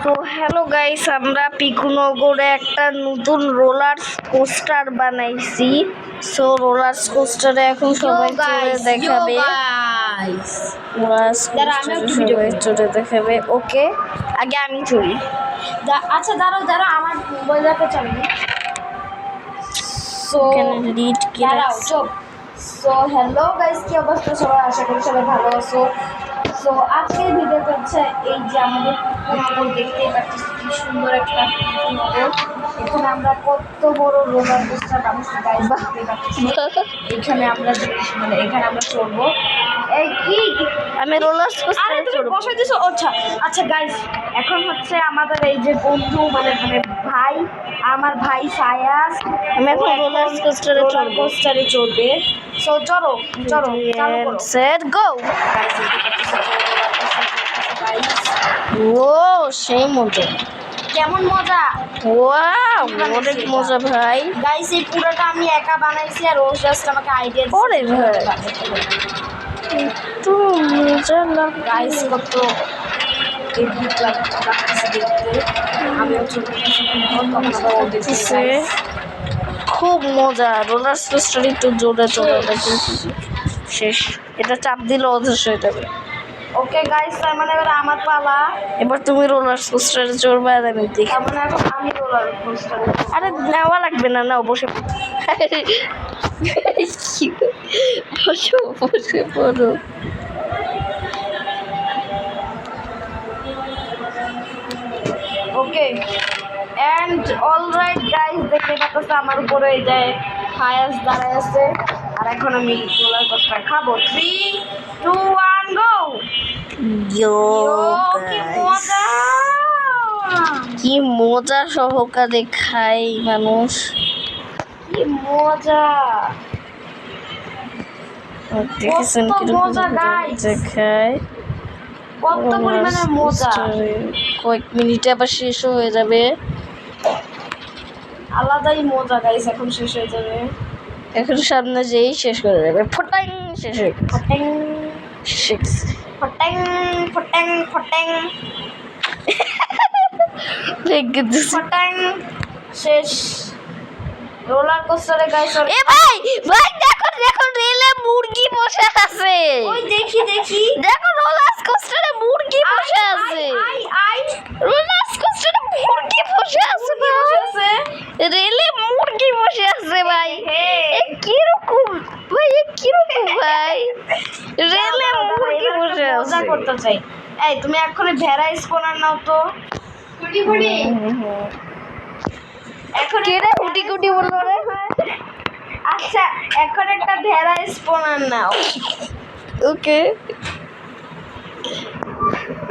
তো hello guys, আমরা পিকুনগরে একটা নতুন রোলার কোস্টার বানাইছি। সো রোলার কোস্টারে এখন সবাই চড়ে দেখাবে। সবাই চড়ে দেখাবে। ওকে, আগে আমি চড়ি। আচ্ছা দাঁড়াও আমার মোবাইলটা চালাবো। সো লিড কি দাঁড়াও চুপ। সো হ্যালো গাইস, কি অবস্থা সবার? আশা করি সবাই ভালো আছো। সো আজকের ভিডিওটা হচ্ছে এই যে আমাদের পিকুনগর, দেখতেই পাচ্ছি কি সুন্দর একটা পিকুনগর। এখানে আমরা কত বড় রোলার কোস্টার বানাচ্ছি গাইস, দেখতেই পাচ্ছি। এখানে আমরা এখানে আমরা চড়বো। এই কি আমি রোলার কোস্টারে চড়ব। বসাই দিছো? আচ্ছা গাইস, এখন হচ্ছে আমাদের এই যে বন্ধু ভাই, আমার ভাই সায়াস, আমি এখন রোলার কোস্টারে চড়বে। সো চলো চালু করো। Set go. ও সেই মজা, কেমন মজা! ওয়াও অনেক মজা ভাই। গাইস এই পুরোটা আমি একা বানাইছি, আর ও জাস্ট আমাকে আইডিয়া ওরে ভাই, তো মজা লাগে গাইস। কত এডিট লাগতেছে দেখতে। আমি লাগতেছে, খুব মজা। রোলার কোস্টার একটু জোরে চড়াটা শেষ, এটা চাপ দিলে অদৃশ্য হয়ে যাবে। ওকে গাইস, তার মানে এবার আমার পালা। এবার তুমি রোলার কোস্টারে চড়বে আর আমি দেখি। তার মানে এখন আমি রোলার কোস্টারে। আরে নেওয়া লাগবে না, নাও বসে বসো, বসে পড়ো। ওকে এন্ড অলরাইট গাইস, দেখতে পাচ্ছ আমার উপরে এই যে ফায়াস দাঁড়ায় আছে, আর এখন আমি রোলার কোস্টার খাবো। 3, 2, 1 গো। ইয়ো কি গাইস, মজা! কি মজা সহকারে খাই মানুষ, কি মজা! দেখেছেন কত কিরকম মজা guys! খায়। কত পরিমাণে মজা! কয়েক মিনিটে আবার শেষ হয়ে যাবে। আলাদাই মজা গাইস, এখন শেষ হয়ে যাবে। এখন সামনে যেই শেষ করে যাবে, ফটাং শেষ হয়ে গেছে। ফটেং শেষ। ফটেং ফটেং ফটেং লেগে দিছে। ফটেং শেষ রোলার কোস্টারে গাইস। এ ভাই ভাই, দেখো দেখো, রেলে মুরগি বসে আছে। ওই দেখি দেখো রোলার কোস্টারে মুরগি বসে আছে। আই রোলার কোস্টারে মুরগি বসে আছে ভাই। রেলে মুরগি বসে আছে ভাই। এ কিরকম ভাই, এ কিরকম ভাই, রেলে মুরগি বসে মজা আছে। করতে চাই। এই তুমি এক্ষুনি ভেড়া স্পনার নাও তো। এখন কেডা হুটি কুটি বললো রে? আচ্ছা, এখন একটা ভেড়া স্পনার নাও। ওকে,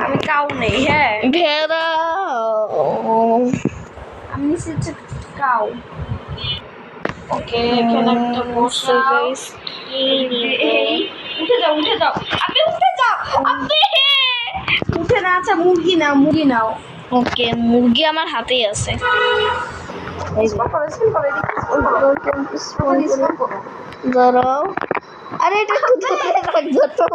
আমি কাউ নেই। হ্যাঁ, ভেড়া। আমি নিচে কাউ। ওকে, এখানে একটা বসা গাইস। এই উঠে যাও আপনি, উঠে যাও আপনি। উঠে না, আচ্ছা মুরগি নাও। ওকে, মুরগি আমার হাতেই আছে। ধরো। আরে এটা একটু ধরে রাখবো তো।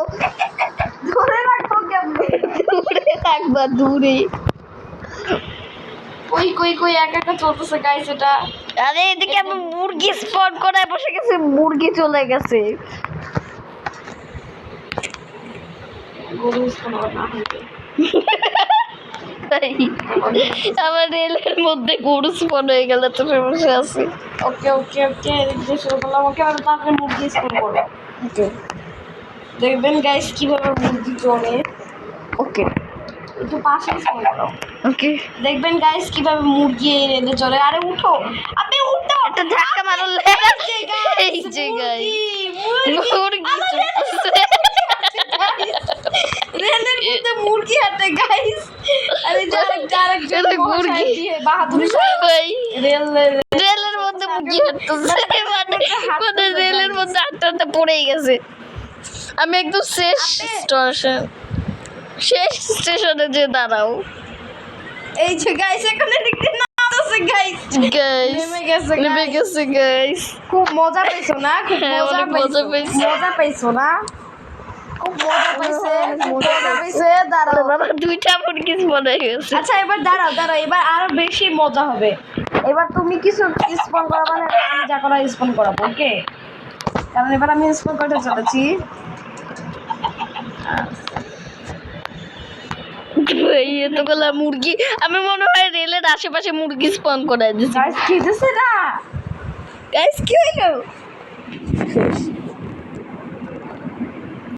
ধরে রাখো কেমনে? দূরে রাখবা, দূরে। কই একা চলতেছে গাইস এটা। আরে এদিকে আমি মুরগি স্পট করে বসে গেছে, মুরগি চলে গেছে। গরু স্পনার না হইতে। আমার রেলের মধ্যে গরু স্পট হয়ে গেল, তো বসে আছে। ওকে শুরু করলাম। ওকে, আর তারপরে মুরগি স্পন করো। দেখবেন গাইস কিভাবে মুরগি চড়ে। ওকে একটু পাশে স্পন করো। ওকে, দেখবেন গাইস কিভাবে মুরগি এই রেলে চড়ে। আরে উঠো আপনি, উঠো। একটা ধাক্কা মারলে এই যে গাইস মুরগি চড়তেছে। রেলের মধ্যে মুরগি হাঁটে গাইস। আরে যারা মুরগি বাহাদুরি ভাই, রেলের মধ্যে মুরগি হাঁটতেছে, মানে রেলের মধ্যে হাঁটতে পড়েই গেছে। আমি একদম শেষ স্টেশনে যে দাঁড়াও। এই যে গাইস, এখানে দেখতে না আছে গাইস। নেমে গেছে গাইস। খুব মজা পাইছো না? খুব হ্যাঁ, অনেক মজা পাইছি। মজা পাইছো না? খুব মজা পাইছে, দাঁড়াও। বাবা দুইটা মুরগি মনে গেছে। আচ্ছা এবার দাঁড়াও, এবার আরো বেশি মজা হবে। এবার তুমি কিছু স্পন করাবা না, আমি যা করা স্পন করাবো, ওকে? কারণ এবার আমি স্পন করতে চলেছি। ভাই এতগুলা মুরগি, আমি মনে হয় রেলের আশেপাশে মুরগি স্পন করে দিচ্ছি। গাইস খেতেছে না, গাইস কি হইলো?